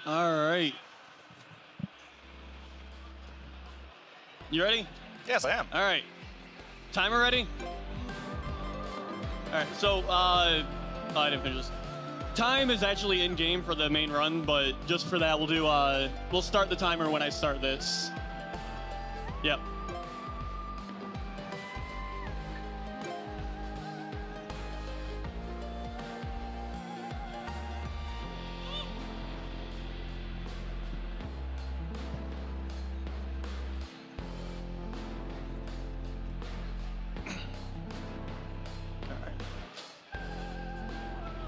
All right. You ready? Yes, I am. All right. Timer ready? All right. So, I didn't finish this. Time is actually in game for the main run, but just for that, we'll do. We'll start the timer when I start this. Yep.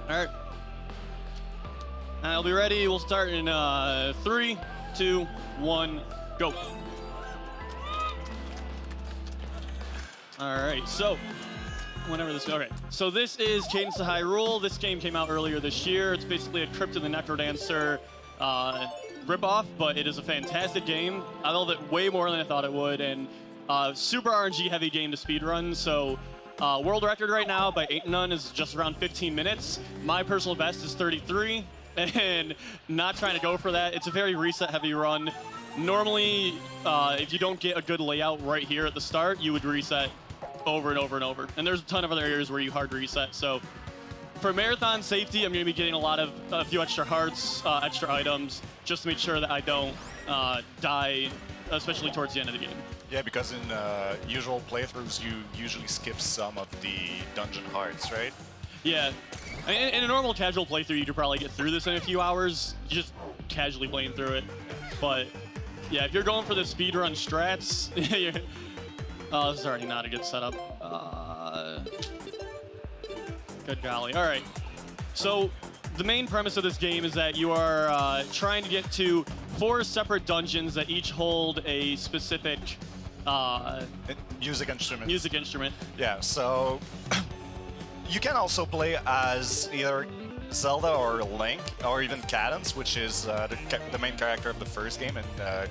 All right. I'll be ready. We'll start in 3, 2, 1, go. All right. So, whenever this. Okay. So this is Cadence to Hyrule. This game came out earlier this year. It's basically a Crypt of the Necrodancer ripoff, but it is a fantastic game. I love it way more than I thought it would, and super RNG heavy game to speedrun. So. World record right now by 8 None is just around 15 minutes. My personal best is 33, and not trying to go for that. It's a very reset heavy run. Normally, if you don't get a good layout right here at the start, you would reset over and over and over. And there's a ton of other areas where you hard reset. So for marathon safety, I'm going to be getting a few extra hearts, extra items, just to make sure that I don't die, especially towards the end of the game. Yeah, because in usual playthroughs, you usually skip some of the dungeon hearts, right? Yeah. In a normal casual playthrough, you could probably get through this in a few hours, just casually playing through it. But yeah, if you're going for the speedrun strats, oh, this is already not a good setup. Good golly. All right. So the main premise of this game is that you are trying to get to 4 separate dungeons that each hold a specific music instrument. Music instrument. Yeah, so you can also play as either Zelda or Link, or even Cadence, which is the main character of the first game in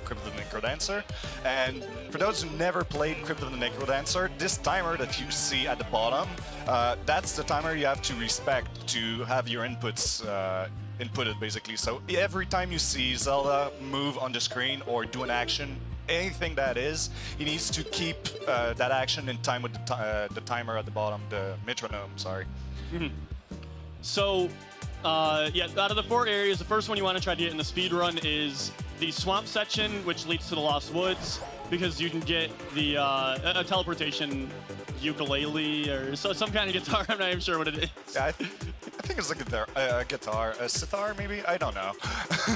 Crypt of the Necrodancer. And for those who never played Crypt of the Necrodancer, this timer that you see at the bottom, that's the timer you have to respect to have your inputs inputted, basically. So every time you see Zelda move on the screen or do an action, anything that is, he needs to keep that action in time with the timer at the bottom, the metronome, sorry. Mm-hmm. So, yeah, out of the 4 areas, the first one you want to try to get in the speedrun is the swamp section, which leads to the Lost Woods, because you can get the a teleportation ukulele or some kind of guitar. I'm not even sure what it is. Yeah, I think it's a guitar, a sitar maybe? I don't know.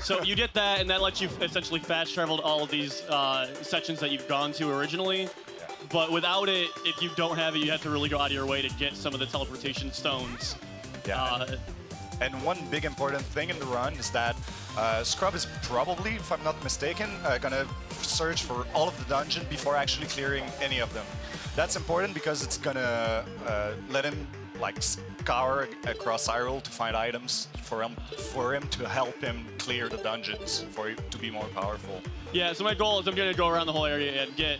So you get that, and that lets you essentially fast travel to all of these sections that you've gone to originally. Yeah. But without it, if you don't have it, you have to really go out of your way to get some of the teleportation stones. Yeah. And one big important thing in the run is that Scrub is probably, if I'm not mistaken, gonna search for all of the dungeon before actually clearing any of them. That's important because it's gonna let him like scour across Hyrule to find items for him to help him clear the dungeons for it to be more powerful. Yeah, so my goal is I'm gonna go around the whole area and get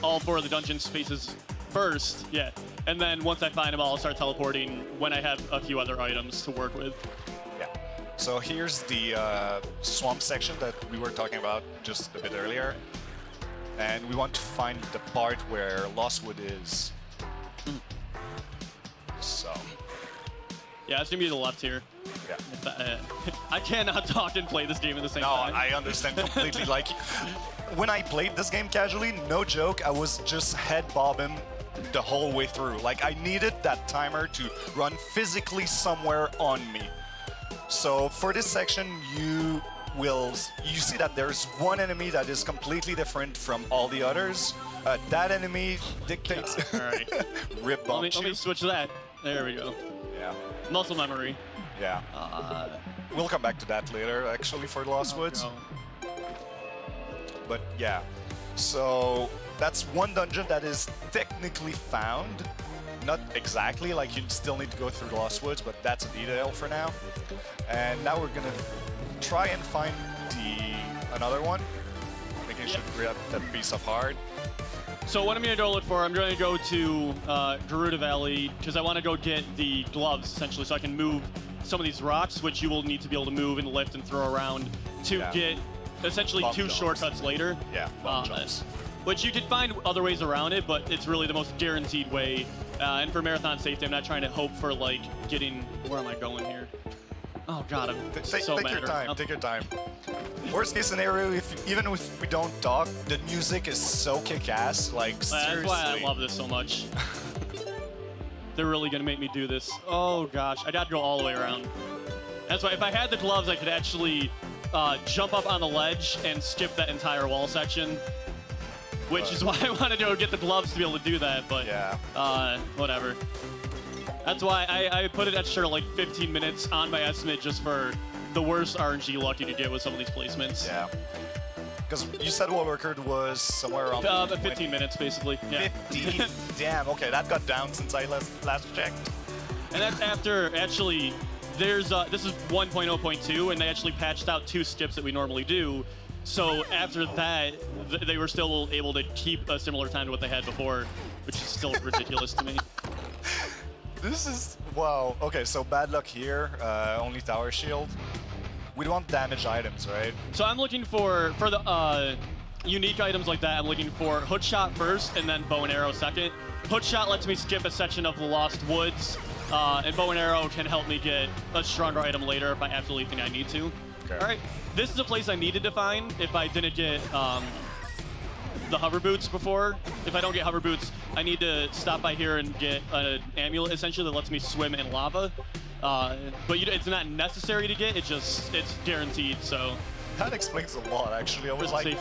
all 4 of the dungeon spaces first, yeah. And then once I find them all, I'll start teleporting when I have a few other items to work with. Yeah. So here's the swamp section that we were talking about just a bit earlier. And we want to find the part where Lost Wood is. So. Yeah, it's gonna be to the left here. Yeah. I cannot talk and play this game at the same time. No, I understand completely. Like, when I played this game casually, no joke, I was just head bobbing the whole way through. Like, I needed that timer to run physically somewhere on me. So for this section, you see that there's one enemy that is completely different from all the others. That enemy dictates. All right. Rip bump. Let me switch that. There we go. Yeah. Muscle memory. Yeah. We'll come back to that later, actually, for Lost Woods. No. But yeah, so that's one dungeon that is technically found. Not exactly, like you'd still need to go through the Lost Woods, but that's a detail for now. And now we're gonna try and find another one. I think I should grab that piece of heart. So what I'm gonna go look for, I'm gonna go to Gerudo Valley, because I wanna go get the gloves, essentially, so I can move some of these rocks, which you will need to be able to move and lift and throw around to get essentially Bump two jumps. shortcuts later. Yeah, bump jumps. Which you can find other ways around it, but it's really the most guaranteed way. And for marathon safety, I'm not trying to hope for like getting. Where am I going here? Oh God, I'm so Take mad. your time. Take your time. Worst case scenario, even if we don't talk, the music is so kick-ass. Like seriously. That's why I love this so much. They're really gonna make me do this. Oh gosh, I got to go all the way around. That's why if I had the gloves, I could actually jump up on the ledge and skip that entire wall section. Which is why I wanted to go get the gloves to be able to do that, but yeah. Whatever. That's why I put it extra like 15 minutes on my estimate just for the worst RNG luck you could get with some of these placements. Yeah. Because you said world record was somewhere around 15 minutes, basically. Yeah. 15? Damn, okay, that got down since I last checked. And that's after, actually, there's, this is 1.0.2, and they actually patched out 2 skips that we normally do. So after that, they were still able to keep a similar time to what they had before, which is still ridiculous to me. This is, wow. Okay, so bad luck here, only tower shield. We want damage items, right? So I'm looking for the unique items like that, I'm looking for hook shot first and then bow and arrow second. Hook shot lets me skip a section of the Lost Woods, and bow and arrow can help me get a stronger item later if I absolutely think I need to. Okay. All right, this is a place I needed to find if I didn't get the hover boots before. If I don't get hover boots, I need to stop by here and get an amulet essentially that lets me swim in lava. But it's not necessary to get, it's guaranteed, so. That explains a lot, actually. I was like,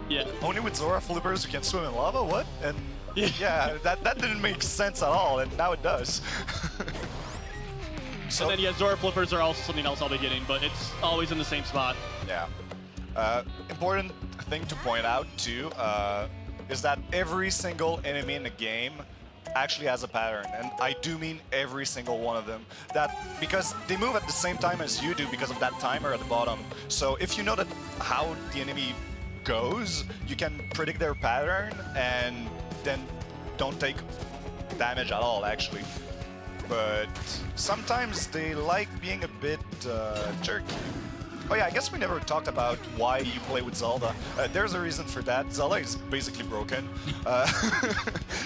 yeah. Only with Zora flippers you can swim in lava? What? And yeah, that didn't make sense at all, and now it does. So, and then, yeah, Zora flippers are also something else I'll be getting, but it's always in the same spot. Yeah. Important thing to point out, too, is that every single enemy in the game actually has a pattern, and I do mean every single one of them. Because they move at the same time as you do because of that timer at the bottom. So if you know that how the enemy goes, you can predict their pattern and then don't take damage at all, actually. But sometimes they like being a bit jerky. Oh yeah, I guess we never talked about why you play with Zelda. There's a reason for that. Zelda is basically broken.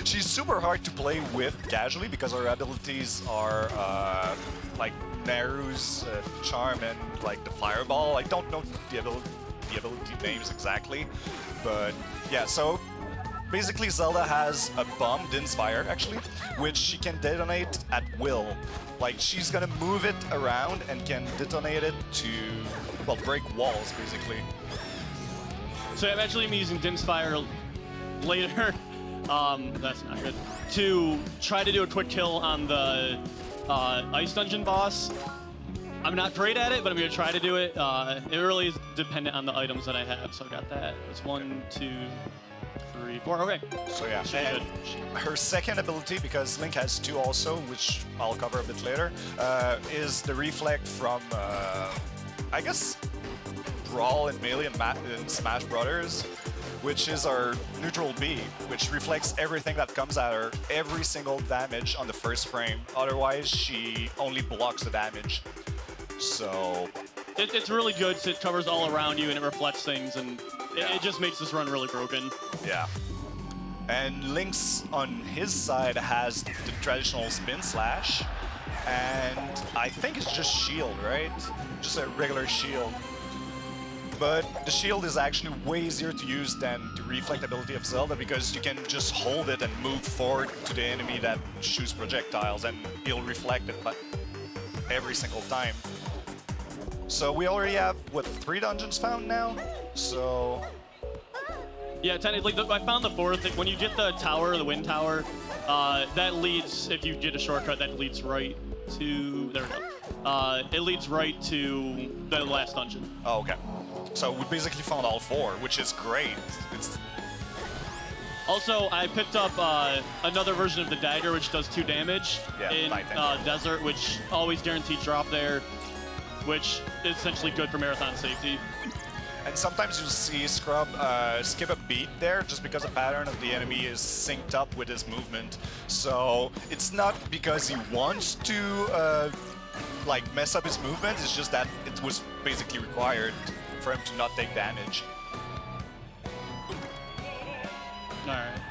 She's super hard to play with casually because her abilities are like Naru's charm and like the fireball. I don't know the ability names exactly, but yeah. So basically, Zelda has a bomb, Din's Fire, actually, which she can detonate at will. Like, she's gonna move it around and can detonate it to, well, break walls, basically. So I'm actually using Din's Fire later, that's not good, to try to do a quick kill on the Ice Dungeon boss. I'm not great at it, but I'm gonna try to do it. It really is dependent on the items that I have, so I got that. It's 1, 2, 3, 4, okay. So yeah, and her second ability, because Link has 2 also, which I'll cover a bit later, is the reflect from, I guess, Brawl and Melee and Smash Brothers, which is our neutral B, which reflects everything that comes at her, every single damage on the first frame. Otherwise, she only blocks the damage. So it's really good, so it covers all around you and it reflects things, and it just makes this run really broken. Yeah. And Link's on his side has the traditional spin slash, and I think it's just shield, right? Just a regular shield. But the shield is actually way easier to use than the reflect ability of Zelda because you can just hold it and move forward to the enemy that shoots projectiles and he'll reflect it every single time. So we already have, what, 3 dungeons found now? So... Yeah, technically, I found the 4th. When you get the tower, the wind tower, that leads, if you get a shortcut, that leads right to, there we go. It leads right to the last dungeon. Oh, okay. So we basically found all 4, which is great. Also, I picked up another version of the dagger, which does 2 damage in Desert, which always guaranteed drop there, which is essentially good for marathon safety. And sometimes you'll see Scrub skip a beat there just because the pattern of the enemy is synced up with his movement. So it's not because he wants to like mess up his movement. It's just that it was basically required for him to not take damage. All right.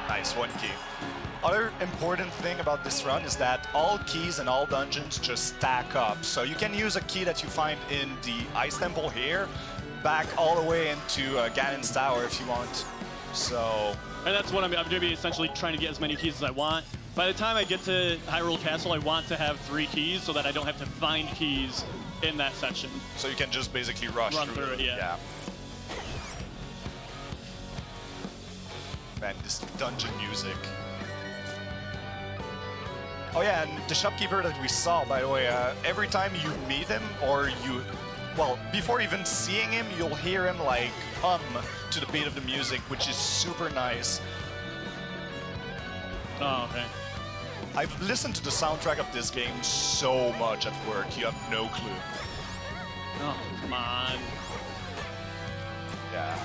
Nice, 1 key. Other important thing about this run is that all keys and all dungeons just stack up. So you can use a key that you find in the Ice Temple here, back all the way into Cadence Tower if you want. So... And that's what I'm going to be essentially trying to get as many keys as I want. By the time I get to Hyrule Castle, I want to have 3 keys so that I don't have to find keys in that section. So you can just basically run through it, yeah. Man, this dungeon music. Oh yeah, and the shopkeeper that we saw, by the way, every time you meet him or you... Well, before even seeing him, you'll hear him like hum to the beat of the music, which is super nice. Oh, okay. I've listened to the soundtrack of this game so much at work, you have no clue. Oh, come on. Yeah.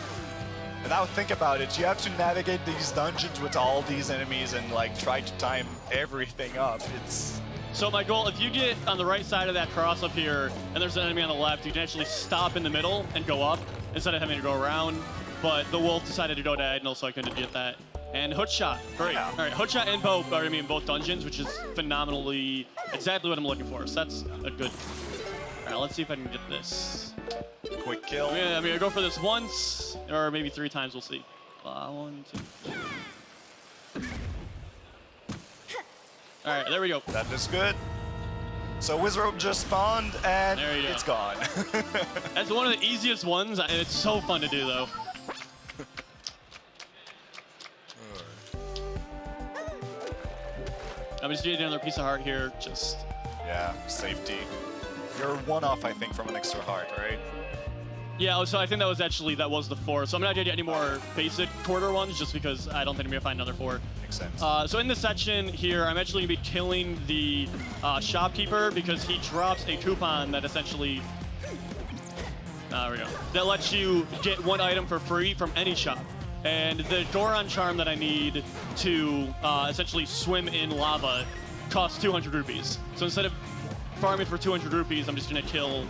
And now think about it, you have to navigate these dungeons with all these enemies and like try to time everything up. It's... So my goal, if you get on the right side of that cross up here, and there's an enemy on the left, you can actually stop in the middle and go up instead of having to go around. But the wolf decided to go diagonal, so I couldn't get that. And hookshot, great. Yeah. All right, hookshot and bow are gonna be in both dungeons, which is phenomenally exactly what I'm looking for. So that's a good. All right, let's see if I can get this. Quick kill. I'm gonna go for this once, or maybe 3 times. We'll see. 1, 2. All right, there we go. That is good. So Wizrobe just spawned, and There you go. it's gone. That's one of the easiest ones, and it's so fun to do, though. I'm just getting another piece of heart here, just... Yeah, safety. You're 1 off, I think, from an extra heart, right? Yeah, so I think that was the 4. So I'm not gonna get any more basic quarter ones, just because I don't think I'm gonna find another 4. Makes sense. So in this section here, I'm actually gonna be killing the shopkeeper because he drops a coupon that essentially... There we go. That lets you get 1 item for free from any shop. And the Goron charm that I need to essentially swim in lava costs 200 rupees. So instead of farming for 200 rupees, I'm just gonna kill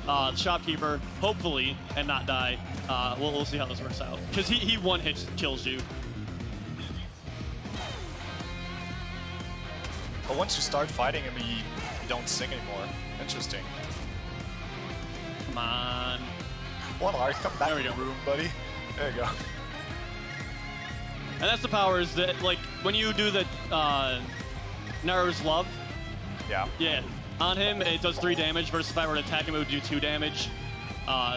the shopkeeper, hopefully, and not die. We'll see how this works out. Because he one-hit kills you. But once you start fighting him, you don't sing anymore. Interesting. Come on. 1 heart, come back There we to go. the room, buddy. There you go. And that's the power, is that, like, when you do the Naru's Love, Yeah. on him, it does 3 damage, versus if I were to attack him, it would do 2 damage.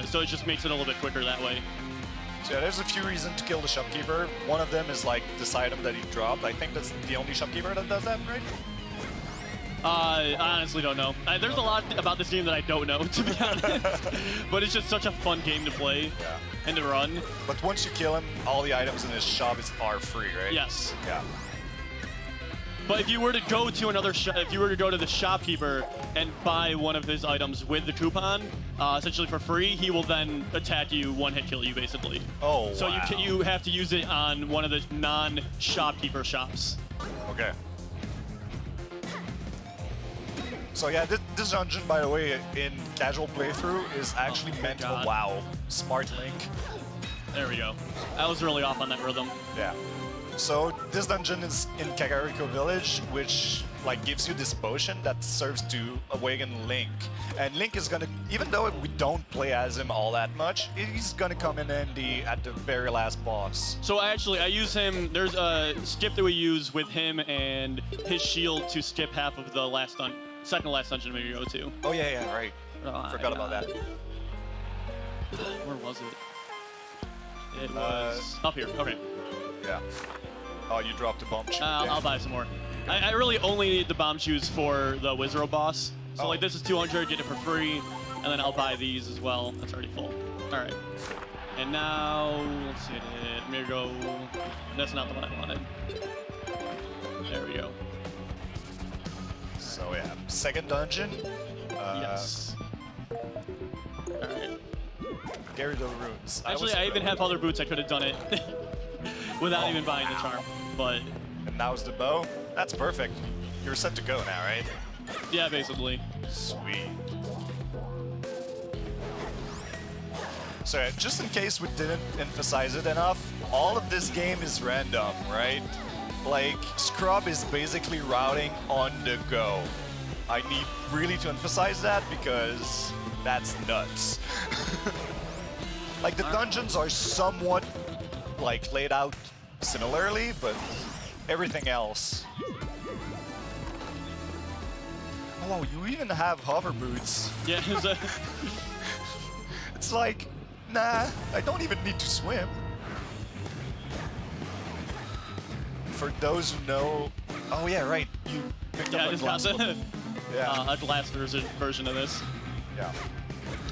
So it just makes it a little bit quicker that way. So yeah, there's a few reasons to kill the shopkeeper. One of them is like this item that he dropped. I think that's the only shopkeeper that does that, right? I honestly don't know. There's a lot about this game that I don't know, to be honest. But it's just such a fun game to play and to run. But once you kill him, all the items in his shop are free, right? Yes. Yeah. But if you were to go to another if you were to go to the shopkeeper and buy one of his items with the coupon, essentially for free, he will then attack you, 1-hit kill you, basically. Oh, So wow. you have to use it on one of the non-shopkeeper shops. Okay. So yeah, this dungeon, by the way, in casual playthrough, is actually meant for WoW. Smart Link. There we go. I was really off on that rhythm. Yeah. So this dungeon is in Kakariko Village, which like gives you this potion that serves to awaken Link. And Link is gonna, even though we don't play as him all that much, he's gonna come in handy at the very last boss. So I use him. There's a skip that we use with him and his shield to skip half of the second to last dungeon we go to. Oh yeah, right. Forgot about that. Where was it? It was up here. Okay. Yeah. Oh, you dropped a bomb. I'll buy some more. I really only need the bomb shoes for the Wizard boss. So like this is 200, get it for free, and then I'll buy these as well. That's already full. All right. And now, let's see, I'm gonna go, that's not the one I wanted. There we go. So yeah, second dungeon. Yes. All right. Gyarados runes. Actually, I even have other boots. I could have done it without even buying the charm, but... And now's the bow. That's perfect. You're set to go now, right? Yeah, basically. Sweet. So yeah, just in case we didn't emphasize it enough, all of this game is random, right? Like, Scrub is basically routing on the go. I need really to emphasize that because that's nuts. Like, the dungeons are somewhat, like, laid out similarly, but everything else. Oh, you even have hover boots. Yeah, It's like, nah, I don't even need to swim. For those who know, oh yeah, right, you picked up a glass weapon. a glass version of this. Yeah.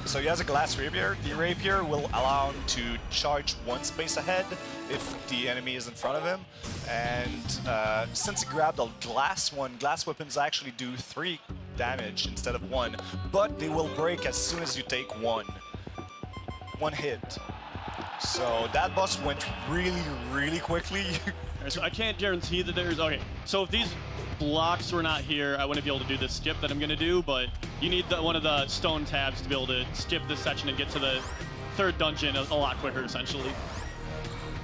So he has a glass rapier. The rapier will allow him to charge one space ahead if the enemy is in front of him. And since he grabbed a glass one, glass weapons actually do 3 damage instead of 1, but they will break as soon as you take one hit. So that boss went really quickly. So I can't guarantee that there's... Okay, so if these blocks were not here, I wouldn't be able to do this skip that I'm going to do, but you need one of the stone tabs to be able to skip this section and get to the 3rd dungeon a lot quicker, essentially.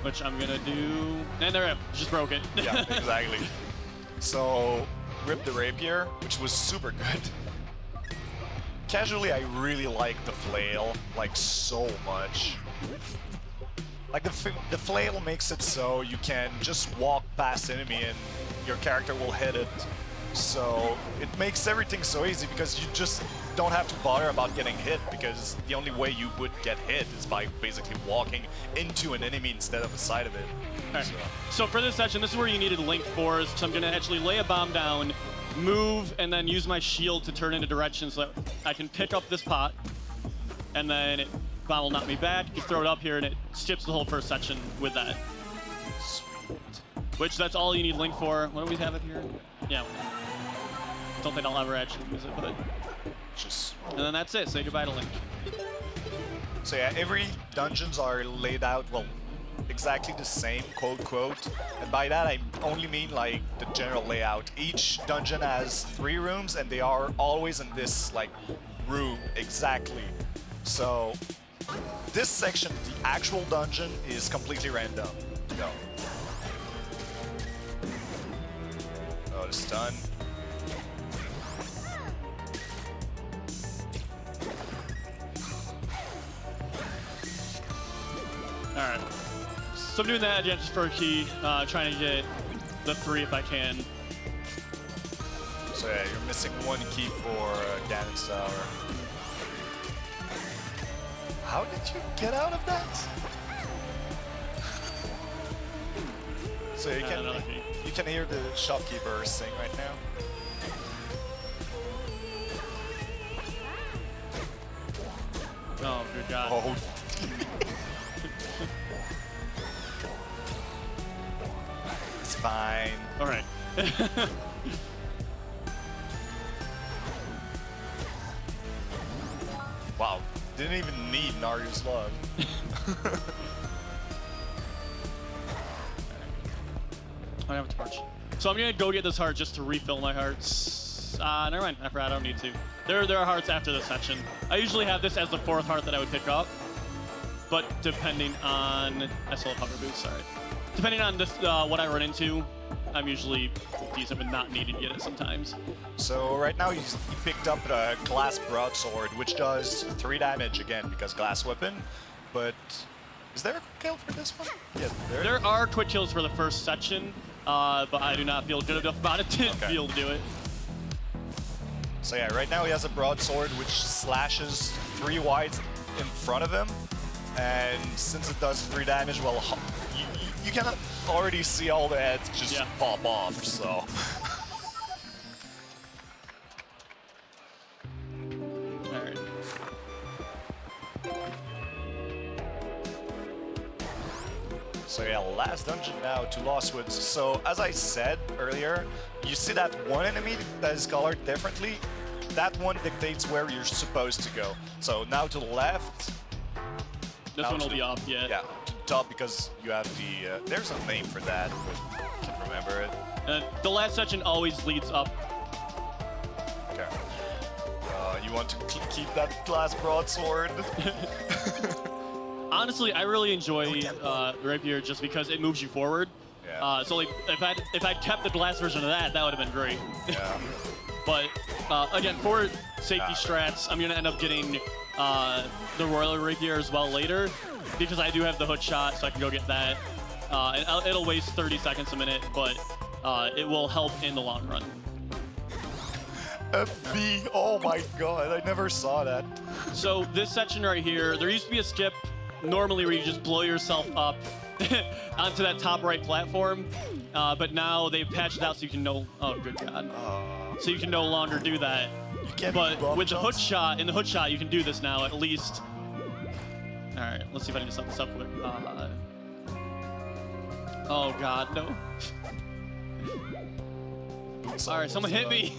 Which I'm going to do... And there I am. Just broke it. Yeah, exactly. So, rip the rapier, which was super good. Casually, I really like the flail, like, so much. Like, the flail makes it so you can just walk past enemy and your character will hit it. So it makes everything so easy because you just don't have to bother about getting hit, because the only way you would get hit is by basically walking into an enemy instead of the side of it. Right. So for this section, this is where you needed Link Force. So I'm going to actually lay a bomb down, move, and then use my shield to turn into direction so that I can pick up this pot, and then bomb will knock me back. You throw it up here, and it skips the whole first section with that. Sweet. Which, that's all you need Link for. What do we have it here? Yeah. Don't think I'll ever actually use it, but... Just... And then that's it. Say goodbye to Link. So yeah, every dungeons are laid out, well, exactly the same, quote. And by that, I only mean, like, the general layout. Each dungeon has 3 rooms, and they are always in this, like, room exactly. So... this section, the actual dungeon, is completely random. Go. Oh, the stun. Alright. So I'm doing that again just for a key, trying to get the 3 if I can. So yeah, you're missing 1 key for Cadence Tower. How did you get out of that? So you can hear the shopkeeper sing right now. Oh, good God. Oh. It's fine. All right. Wow. Didn't even need Naru's love. I don't have a torch. So I'm gonna go get this heart just to refill my hearts. Never mind. I forgot. I don't need to. There are hearts after this section. I usually have this as the 4th heart that I would pick up, but depending on I still have hover boots. Sorry. Depending on this, what I run into, I'm usually decent with not needing to get it sometimes. So right now you picked up a glass broadsword, which does 3 damage again because glass weapon. But is there a quick kill for this one? Yeah, there are quick kills for the first section, but I do not feel good enough about it to be able to do it. So yeah, right now he has a broadsword which slashes 3 wide in front of him, and since it does 3 damage, well, you can already see all the heads just pop off, so. Alright. So yeah, last dungeon now to Lost Woods. So as I said earlier, you see that one enemy that is colored differently? That one dictates where you're supposed to go. So now to the left. This one will be off, yeah. Yeah, to the top because you have the, there's a name for that, but I can't remember it. The last section always leads up. Okay. You want to keep that glass broadsword? Honestly, I really enjoy Rapier just because it moves you forward. Yeah. So like, if I'd kept the glass version of that, that would have been great. Yeah. But again, for safety strats, I'm gonna end up getting the Royal Rapier as well later, because I do have the hook shot, so I can go get that. And it'll waste 30 seconds a minute, but it will help in the long run. FB, oh my god, I never saw that. So this section right here, there used to be a skip normally where you just blow yourself up onto that top right platform, but now they've patched it out so you can oh good god. So you can no longer do that. But with the hook shot, in the hook shot, you can do this now at least. All right, let's see if I can just set this up quick. Oh god, no. All right, someone hit me.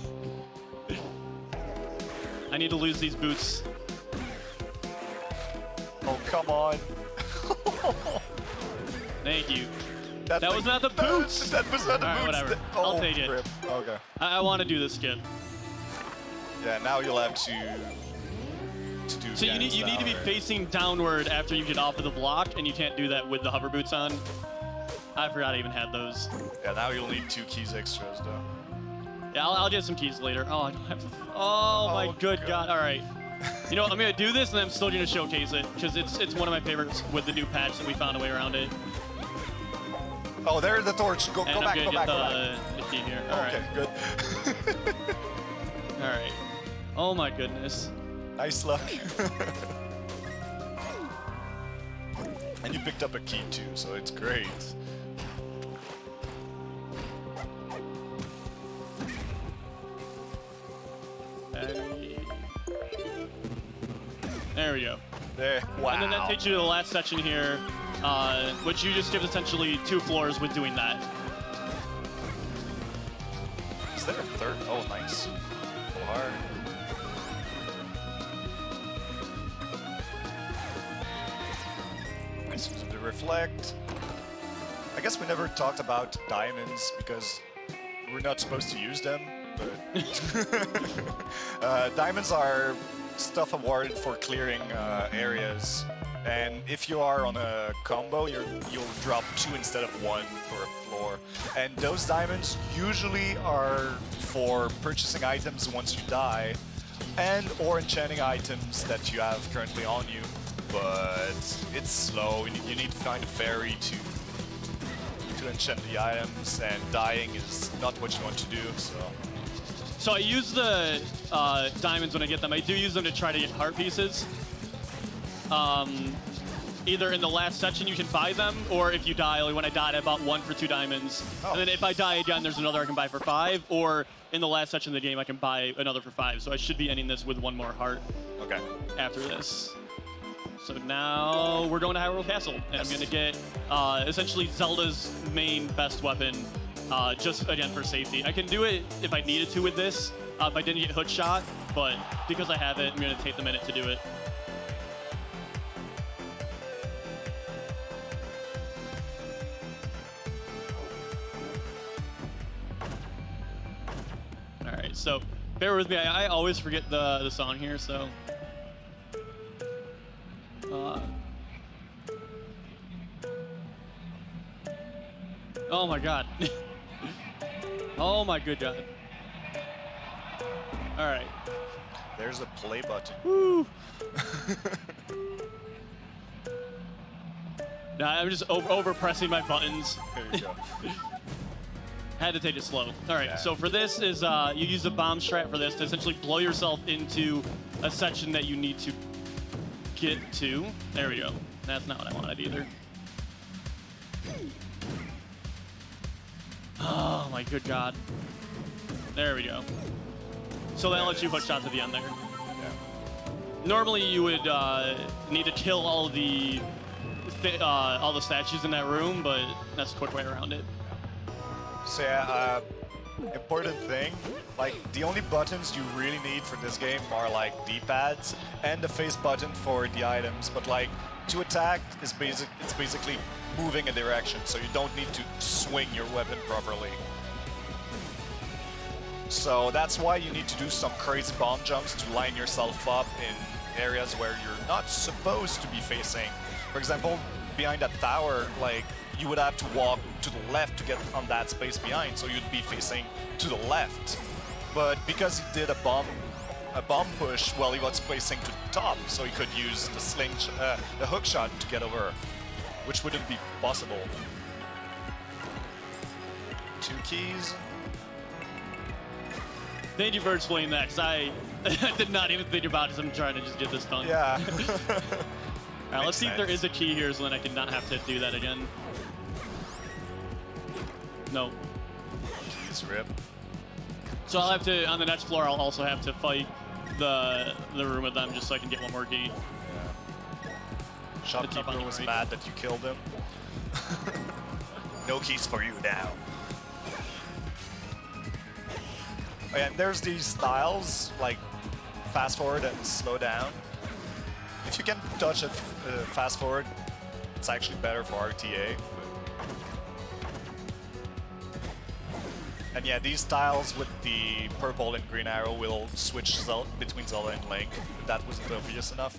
I need to lose these boots. Oh, come on. Thank you. That was not the boots. That was not the All right, boots. whatever. Oh, I'll take it. rip. Okay. I want to do this skip. Yeah, now you'll have to do. So you need to be facing downward after you get off of the block, and you can't do that with the hover boots on. I forgot I even had those. Yeah, now you'll need 2 keys extras though. Yeah, I'll get some keys later. Oh, I don't have to. Oh my good god. All right. You know what? I'm gonna do this, and I'm still gonna showcase it because it's one of my favorites with the new patch that we found a way around it. Oh, there's the torch. Go back. Go back. The key here. All right. Okay, good. All right. Oh my goodness. Nice luck. And you picked up a key too, so it's great. There we go. There. Wow. And then that takes you to the last section here, which you just give essentially 2 floors with doing that. Is there a third? Oh, nice. Go hard. Nice with the reflect. I guess we never talked about diamonds because we're not supposed to use them, but diamonds are stuff awarded for clearing areas, and if you are on a combo, you'll drop 2 instead of 1 for a floor. And those diamonds usually are for purchasing items once you die, and or enchanting items that you have currently on you. But it's slow. You need to find a fairy to enchant the items, and dying is not what you want to do. So I use the diamonds when I get them. I do use them to try to get heart pieces. Either in the last section you can buy them, or if you die, like when I died I bought 1 for 2 diamonds. Oh. And then if I die again, there's another I can buy for 5, or in the last section of the game I can buy another for 5. So I should be ending this with 1 more heart. Okay. After this. So now we're going to Hyrule Castle, and I'm gonna get essentially Zelda's main best weapon. Just again for safety. I can do it if I needed to with this, if I didn't get hook shot, but because I have it, I'm gonna take the minute to do it. All right, so bear with me. I always forget the song here, so. Oh my god. Oh my good god. All right. There's a play button. Woo. No, I'm just over pressing my buttons. There you go. Had to take it slow. All right, so for this is you use a bomb strat for this to essentially blow yourself into a section that you need to get to. There we go. That's not what I wanted either. Oh my good god. There we go. So that lets you hook shot to the end there. Yeah. Normally you would need to kill all the statues in that room, but that's a quick way around it. So yeah, important thing, like the only buttons you really need for this game are like D-pads and the face button for the items, but like to attack is it's basically moving a direction, so you don't need to swing your weapon properly. So that's why you need to do some crazy bomb jumps to line yourself up in areas where you're not supposed to be facing. For example, behind that tower, like, you would have to walk to the left to get on that space behind, so you'd be facing to the left. But because he did a bomb push, well, he was facing to the top, so he could use the hook shot to get over, which wouldn't be possible. 2 keys. Thank you for explaining that, because I did not even think about it, as I'm trying to just get this done. Yeah. Alright, let's see if there is a key here, so then I can not have to do that again. No. Keys rip. So I'll have to, on the next floor, I'll also have to fight the room with them just so I can get one more key. Yeah. Shopkeeper was mad that you killed him. No keys for you now. And there's these styles, like fast forward and slow down. If you can touch it fast forward, it's actually better for RTA. And yeah, these styles with the purple and green arrow will switch between Zelda and Link. If that wasn't obvious enough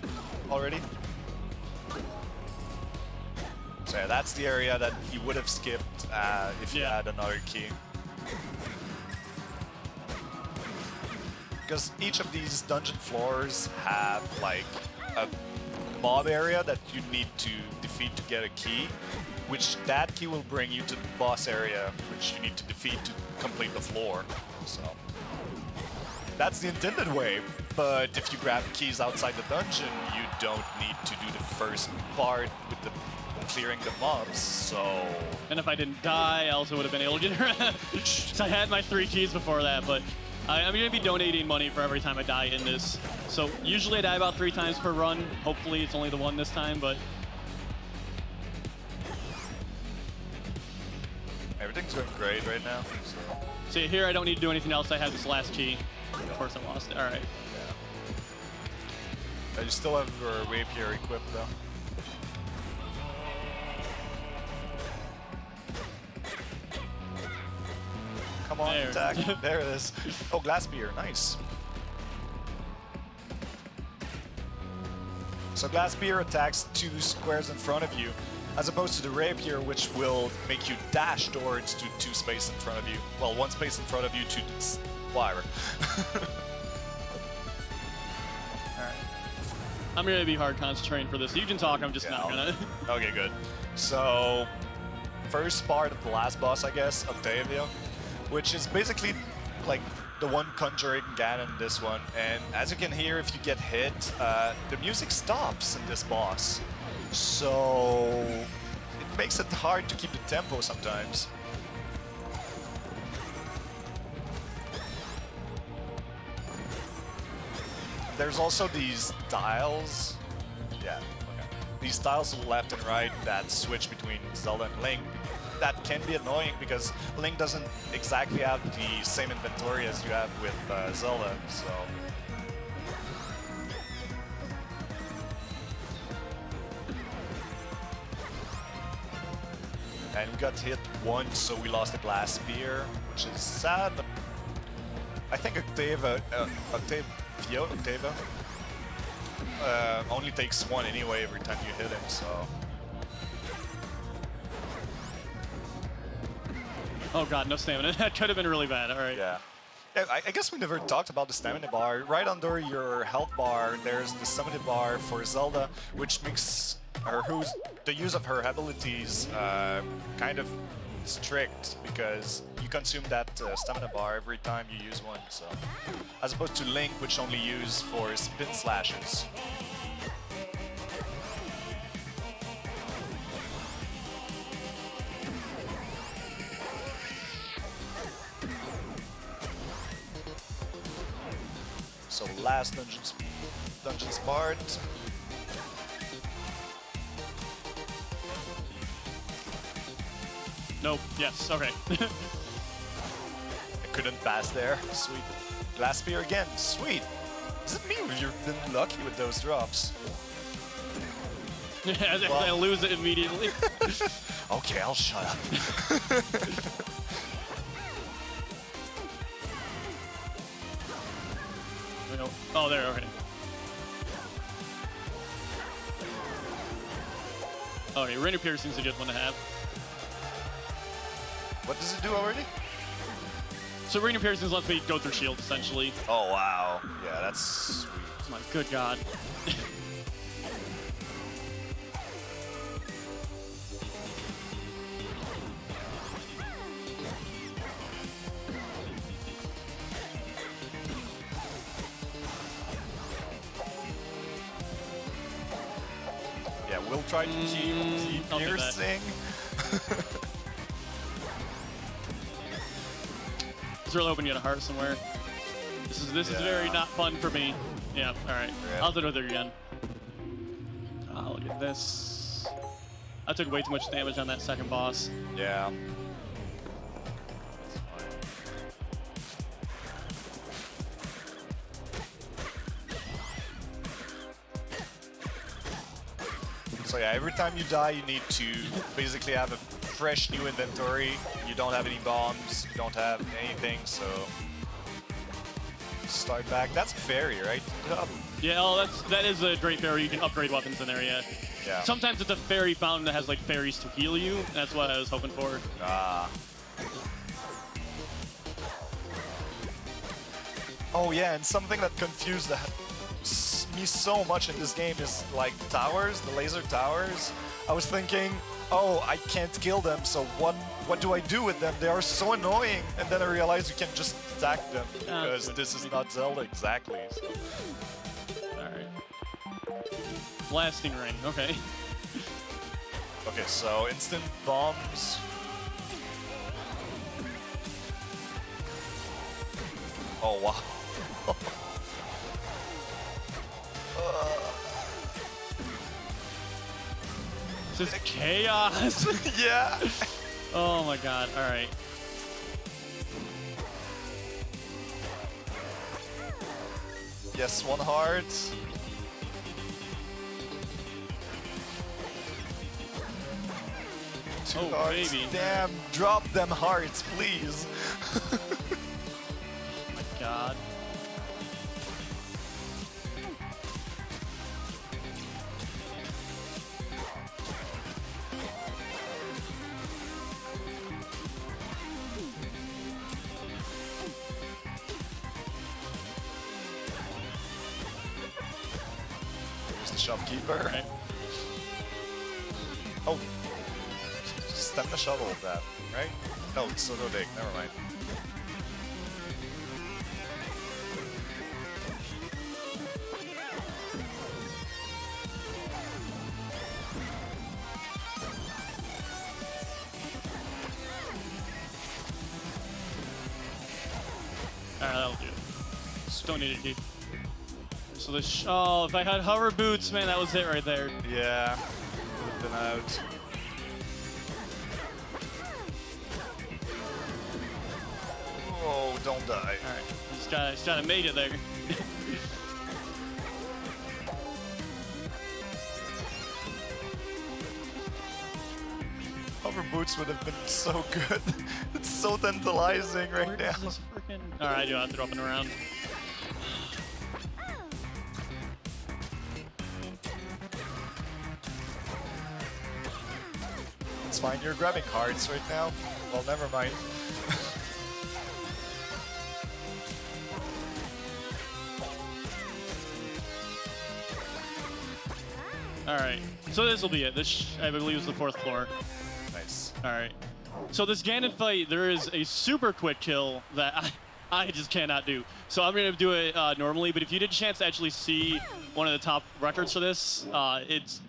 already. So yeah, that's the area that you would have skipped if you had another key. Because each of these dungeon floors have like a mob area that you need to defeat to get a key, which that key will bring you to the boss area, which you need to defeat to complete the floor. So that's the intended way, but if you grab keys outside the dungeon, you don't need to do the first part with the clearing the mobs, so... And if I didn't die, I also would have been able to get around. So I had my 3 keys before that, but I'm going to be donating money for every time I die in this. So usually I die about 3 times per run. Hopefully it's only the one this time, but... Everything's going great right now. So here I don't need to do anything else. I have this last key. Of course I lost it. All right. Yeah. You still have your rapier equipped though. Come on, there. attack. There it is. Oh, glass spear. Nice. So glass spear attacks 2 squares in front of you, as opposed to the rapier, which will make you dash towards 2 space in front of you. Well, 1 space in front of you to wire. Alright. I'm gonna be hard concentrating for this. You can talk, I'm just not gonna. Okay, good. So, first part of the last boss, I guess, Octavia, which is basically like the one conjuring Ganon in this one. And as you can hear, if you get hit, the music stops in this boss. So it makes it hard to keep the tempo sometimes. There's also these dials. Yeah, okay. These dials left and right that switch between Zelda and Link. That can be annoying because Link doesn't exactly have the same inventory as you have with Zelda, so... And we got hit once, so we lost the glass spear, which is sad, but I think Octavia only takes 1 anyway every time you hit him, so... Oh god, no stamina. That could have been really bad. All right. Yeah. I guess we never talked about the stamina bar. Right under your health bar, there's the stamina bar for Zelda, which makes the use of her abilities kind of strict, because you consume that stamina bar every time you use one. So, as opposed to Link, which only use for spin slashes. So last dungeon's part. Nope. Yes. Okay. I couldn't pass there. Sweet. Glass spear again. Sweet. Does it mean you've been lucky with those drops? Yeah, I lose it immediately. Okay, I'll shut up. Oh, there. Okay. Okay, Rain of Piercing's a good one to have. What does it do already? So Rain of Piercings lets me go through shields, essentially. Oh, wow. Yeah, that's sweet. Oh my good god. Yeah, we'll try to keep I'll do that. piercing. I was really hoping you had a heart somewhere. This is very not fun for me. Yeah, alright. Yeah. I'll do it again. Oh, look at this. I took way too much damage on that second boss. Yeah. So yeah, every time you die, you need to basically have a fresh new inventory. You don't have any bombs, you don't have anything, so start back. That's a fairy, right? Yeah, oh, that is a great fairy. You can upgrade weapons in there, yeah. Yeah. Sometimes it's a fairy fountain that has like fairies to heal you. That's what I was hoping for. Ah. Oh yeah, and something that confused me so much in this game is like towers, the laser towers. I was thinking, oh, I can't kill them, so what do I do with them? They are so annoying. And then I realized you can just attack them because this is not Zelda exactly. So. Alright. Blasting ring, okay. Okay, so instant bombs. Oh wow. This is chaos. Yeah. Oh my god, alright. Yes, one heart. Two Oh, hearts. baby. Damn, drop them hearts, please. Oh my god. Here's the shopkeeper. Right. Oh, stamina shovel with that, right? No, it's Soto Dig, never mind. Alright, that'll do it. Just don't need it, dude. So the oh, if I had hover boots, man, that was it right there. Yeah, would have been out. Oh, don't die. Alright, just gotta make it there. Hover boots would have been so good. It's so tantalizing right Where now. does this frickin... Alright, I do have to drop it around. It's fine, you're grabbing hearts right now. Well, never mind. Alright, so this will be it. This, I believe, is the 4th floor. Nice. Alright. So this Ganon fight, there is a super quick kill that I just cannot do. So I'm going to do it normally, but if you did a chance to actually see one of the top records for this, it's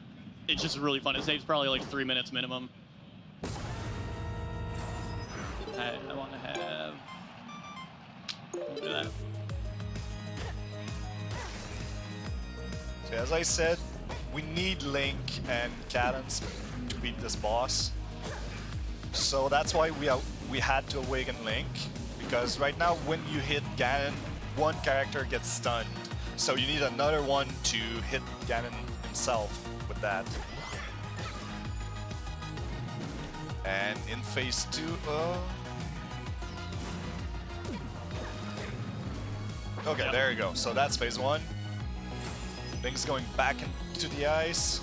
just really fun. It saves probably like 3 minutes minimum. I want to have... Look at that. So as I said, we need Link and Cadence to beat this boss. So that's why we had to awaken Link, because right now when you hit Ganon, one character gets stunned. So you need another one to hit Ganon himself with that. And in phase 2, Okay, Yep. there you go. So that's phase 1. Link's going back into the ice.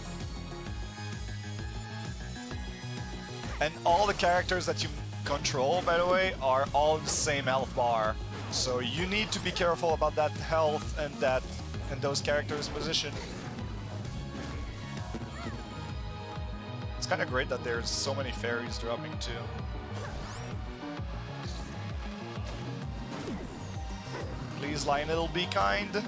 And all the characters that you control, by the way, are all the same health bar. So you need to be careful about that health and those characters' position. It's kind of great that there's so many fairies dropping too. Please, Lionel, be kind.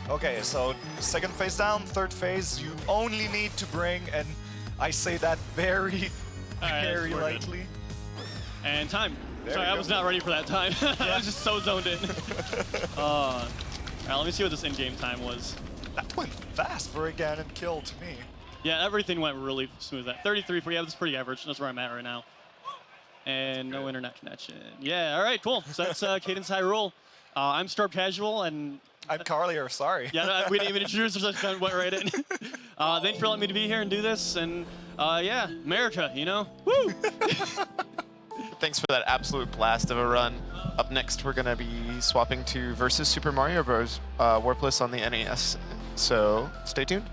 Okay, so second phase down, third phase, you only need to bring, and I say that very, very we're good. lightly. And time. There Sorry, we I go. was not ready for that time. I was just so zoned in. All right, let me see what this in-game time was. That went fast for a Ganon kill to me. Yeah, everything went really smooth. That 33 for, yeah, that's pretty average. That's where I'm at right now. And no internet connection. Yeah, all right, cool. So that's Cadence Hyrule. I'm ScrubCasual, and I'm Carlier, sorry. yeah, we didn't even introduce ourselves, kind of went right in. Thanks for letting me to be here and do this, and yeah, America, you know? Woo! Thanks for that absolute blast of a run. Up next, we're going to be swapping to versus Super Mario Bros. Warpless on the NES. So stay tuned.